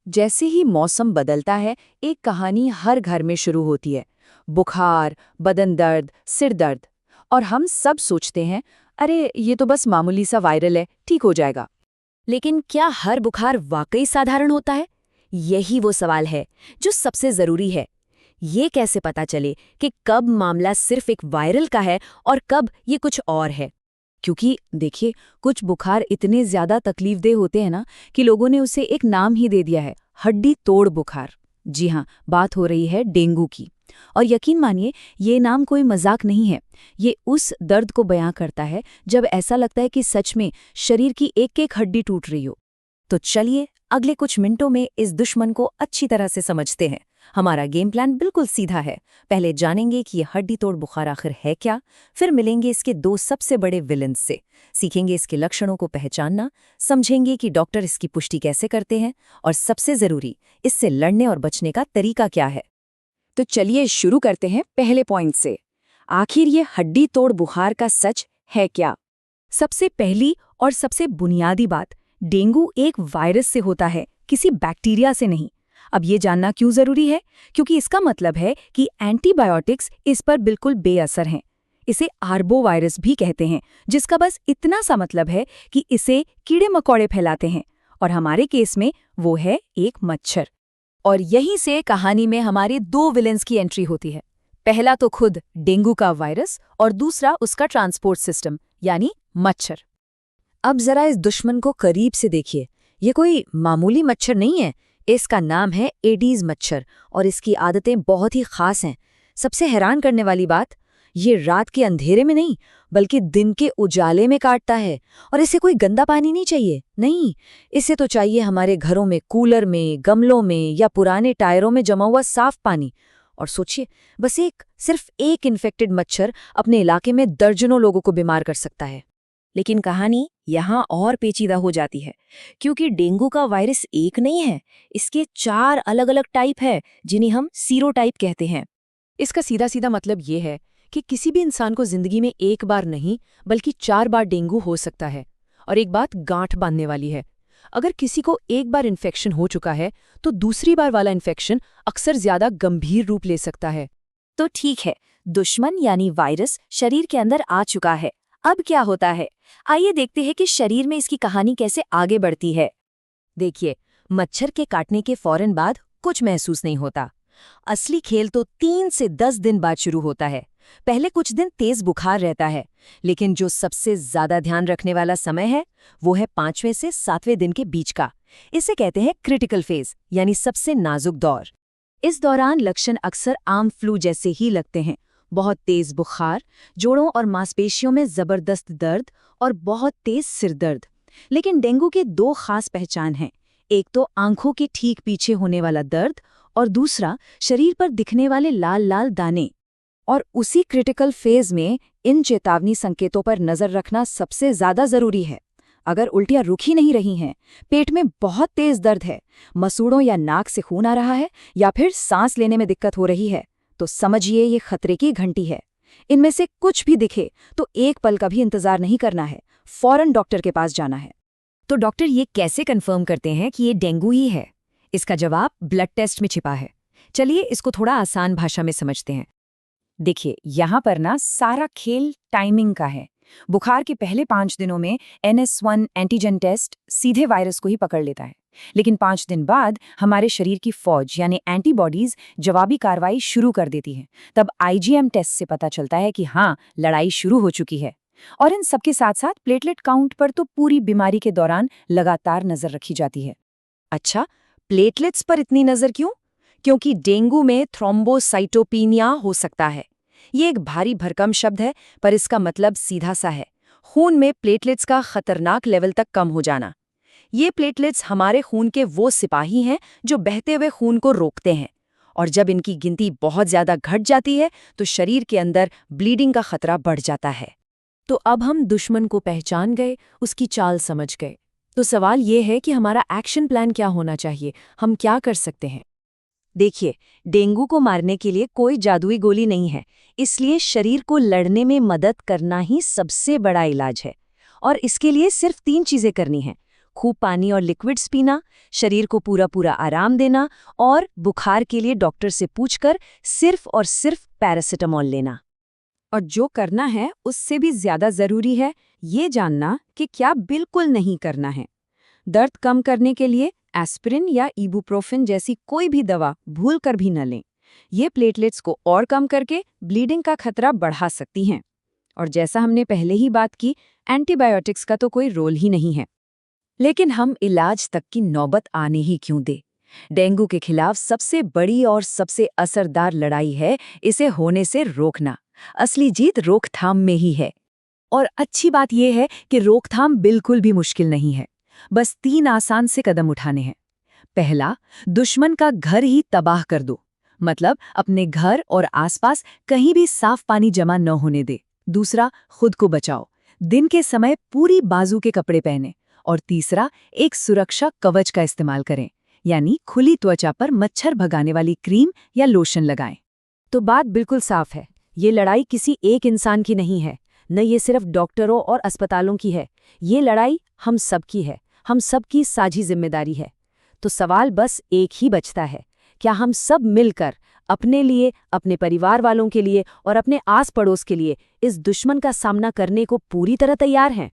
जैसे ही मौसम बदलता है, एक कहानी हर घर में शुरू होती है। बुखार, बदन दर्द, सिर दर्द। और हम सब सोचते हैं, अरे ये तो बस मामूली सा वायरल है, ठीक हो जाएगा। लेकिन क्या हर बुखार वाकई साधारण होता है? यही वो सवाल है जो सबसे जरूरी है। ये कैसे पता चले कि कब मामला सिर्फ एक वायरल का है और कब ये कुछ और है? क्योंकि देखिए, कुछ बुखार इतने ज्यादा तकलीफदेह होते हैं ना कि लोगों ने उसे एक नाम ही दे दिया है, हड्डी तोड़ बुखार। जी हाँ, बात हो रही है डेंगू की। और यकीन मानिए, ये नाम कोई मजाक नहीं है। ये उस दर्द को बयां करता है जब ऐसा लगता है कि सच में शरीर की एक एक हड्डी टूट रही हो। तो चलिए अगले कुछ मिनटों में इस दुश्मन को अच्छी तरह से समझते हैं। हमारा गेम प्लान बिल्कुल सीधा है। पहले जानेंगे कि ये हड्डी तोड़ बुखार आखिर है क्या, फिर मिलेंगे इसके दो सबसे बड़े विलेंस से, सीखेंगे इसके लक्षणों को पहचानना, समझेंगे कि डॉक्टर इसकी पुष्टि कैसे करते हैं, और सबसे जरूरी, इससे लड़ने और बचने का तरीका क्या है। तो चलिए शुरू करते हैं पहले पॉइंट से। आखिर ये हड्डी तोड़ बुखार का सच है क्या? सबसे पहली और सबसे बुनियादी बात, डेंगू एक वायरस से होता है, किसी बैक्टीरिया से नहीं। अब ये जानना क्यों जरूरी है? क्योंकि इसका मतलब है कि एंटीबायोटिक्स इस पर बिल्कुल बेअसर हैं। इसे आर्बो वायरस भी कहते हैं, जिसका बस इतना सा मतलब है कि इसे कीड़े मकोड़े फैलाते हैं, और हमारे केस में वो है एक मच्छर। और यहीं से कहानी में हमारे दो विलेंस की एंट्री होती है। पहला तो खुद डेंगू का वायरस और दूसरा उसका ट्रांसपोर्ट सिस्टम, यानी मच्छर। अब जरा इस दुश्मन को करीब से देखिए। ये कोई मामूली मच्छर नहीं है। इसका नाम है एडीज मच्छर, और इसकी आदतें बहुत ही खास हैं। सबसे हैरान करने वाली बात, ये रात के अंधेरे में नहीं बल्कि दिन के उजाले में काटता है। और इसे कोई गंदा पानी नहीं चाहिए, नहीं, इसे तो चाहिए हमारे घरों में कूलर में, गमलों में या पुराने टायरों में जमा हुआ साफ पानी। और सोचिए, बस सिर्फ एक इन्फेक्टेड मच्छर अपने इलाके में दर्जनों लोगों को बीमार कर सकता है। लेकिन कहानी यहाँ और पेचीदा हो जाती है, क्योंकि डेंगू का वायरस एक नहीं है, इसके 4 अलग अलग टाइप है, जिन्हें हम सीरोटाइप कहते हैं। इसका सीधा सीधा मतलब ये है कि किसी भी इंसान को जिंदगी में एक बार नहीं बल्कि 4 बार डेंगू हो सकता है। और एक बात गांठ बांधने वाली है, अगर किसी को एक बार इन्फेक्शन हो चुका है तो दूसरी बार वाला इन्फेक्शन अक्सर ज्यादा गंभीर रूप ले सकता है। तो ठीक है, दुश्मन यानी वायरस शरीर के अंदर आ चुका है। अब क्या होता है? आइए देखते हैं कि शरीर में इसकी कहानी कैसे आगे बढ़ती है। देखिए, मच्छर के काटने के फौरन बाद कुछ महसूस नहीं होता। असली खेल तो 3 से 10 दिन बाद शुरू होता है। पहले कुछ दिन तेज बुखार रहता है, लेकिन जो सबसे ज्यादा ध्यान रखने वाला समय है वो है 5वें से 7वें दिन के बीच का। इसे कहते हैं क्रिटिकल फेज, यानी सबसे नाजुक दौर। इस दौरान लक्षण अक्सर आम फ्लू जैसे ही लगते हैं। बहुत तेज बुखार, जोड़ों और मांसपेशियों में जबरदस्त दर्द और बहुत तेज सिर दर्द। लेकिन डेंगू के 2 खास पहचान हैं। एक तो आंखों के ठीक पीछे होने वाला दर्द, और दूसरा शरीर पर दिखने वाले लाल लाल दाने। और उसी क्रिटिकल फेज में इन चेतावनी संकेतों पर नजर रखना सबसे ज्यादा जरूरी है। अगर उल्टियां रुक ही नहीं रही हैं, पेट में बहुत तेज दर्द है, मसूड़ों या नाक से खून आ रहा है, या फिर सांस लेने में दिक्कत हो रही है, तो समझिए ये खतरे की घंटी है। इनमें से कुछ भी दिखे तो एक पल का भी इंतजार नहीं करना है, फौरन डॉक्टर के पास जाना है। तो डॉक्टर ये कैसे कंफर्म करते हैं कि ये डेंगू ही है? इसका जवाब ब्लड टेस्ट में छिपा है। चलिए इसको थोड़ा आसान भाषा में समझते हैं। देखिए, यहाँ पर ना सारा खेल टाइमिंग का है। बुखार के पहले 5 दिनों में NS1 एंटीजन टेस्ट सीधे वायरस को ही पकड़ लेता है, लेकिन 5 दिन बाद हमारे शरीर की फौज यानी एंटीबॉडीज जवाबी कार्रवाई शुरू कर देती है। तब IgM टेस्ट से पता चलता है कि हाँ, लड़ाई शुरू हो चुकी है। और इन सबके साथ साथ प्लेटलेट काउंट पर तो पूरी बीमारी के दौरान लगातार नजर रखी जाती है। अच्छा, प्लेटलेट्स पर इतनी नजर क्यों? क्योंकि डेंगू में थ्रोम्बोसाइटोपिनिया हो सकता है। ये एक भारी भरकम शब्द है, पर इसका मतलब सीधा सा है, खून में प्लेटलेट्स का खतरनाक लेवल तक कम हो जाना। ये प्लेटलेट्स हमारे खून के वो सिपाही हैं जो बहते हुए खून को रोकते हैं, और जब इनकी गिनती बहुत ज्यादा घट जाती है तो शरीर के अंदर ब्लीडिंग का खतरा बढ़ जाता है। तो अब हम दुश्मन को पहचान गए, उसकी चाल समझ गए। तो सवाल ये है कि हमारा एक्शन प्लान क्या होना चाहिए, हम क्या कर सकते हैं? देखिए, डेंगू को मारने के लिए कोई जादुई गोली नहीं है, इसलिए शरीर को लड़ने में मदद करना ही सबसे बड़ा इलाज है। और इसके लिए सिर्फ 3 चीजें करनी हैं। खूब पानी और लिक्विड्स पीना, शरीर को पूरा पूरा आराम देना और बुखार के लिए डॉक्टर से पूछकर सिर्फ और सिर्फ पैरासिटामोल लेना। और जो करना है उससे भी ज्यादा जरूरी है ये जानना कि क्या बिल्कुल नहीं करना है। दर्द कम करने के लिए एस्पिरिन या इबुप्रोफेन जैसी कोई भी दवा भूलकर भी न लें। ये प्लेटलेट्स को और कम करके ब्लीडिंग का खतरा बढ़ा सकती हैं। और जैसा हमने पहले ही बात की, एंटीबायोटिक्स का तो कोई रोल ही नहीं है। लेकिन हम इलाज तक की नौबत आने ही क्यों दे? डेंगू के खिलाफ सबसे बड़ी और सबसे असरदार लड़ाई है इसे होने से रोकना। असली जीत रोकथाम में ही है। और अच्छी बात यह है कि रोकथाम बिल्कुल भी मुश्किल नहीं है। बस 3 आसान से कदम उठाने हैं। पहला, दुश्मन का घर ही तबाह कर दो। मतलब अपने घर और आसपास कहीं भी साफ पानी जमा न होने दे। दूसरा, खुद को बचाओ। दिन के समय पूरी बाजू के कपड़े पहने। और तीसरा, एक सुरक्षा कवच का इस्तेमाल करें, यानी खुली त्वचा पर मच्छर भगाने वाली क्रीम या लोशन लगाएं। तो बात बिल्कुल साफ है, ये लड़ाई किसी एक इंसान की नहीं है, न ये सिर्फ डॉक्टरों और अस्पतालों की है। ये लड़ाई हम सबकी है, हम सबकी साझी जिम्मेदारी है। तो सवाल बस एक ही बचता है, क्या हम सब मिलकर अपने लिए, अपने परिवार वालों के लिए और अपने आस पड़ोस के लिए इस दुश्मन का सामना करने को पूरी तरह तैयार हैं?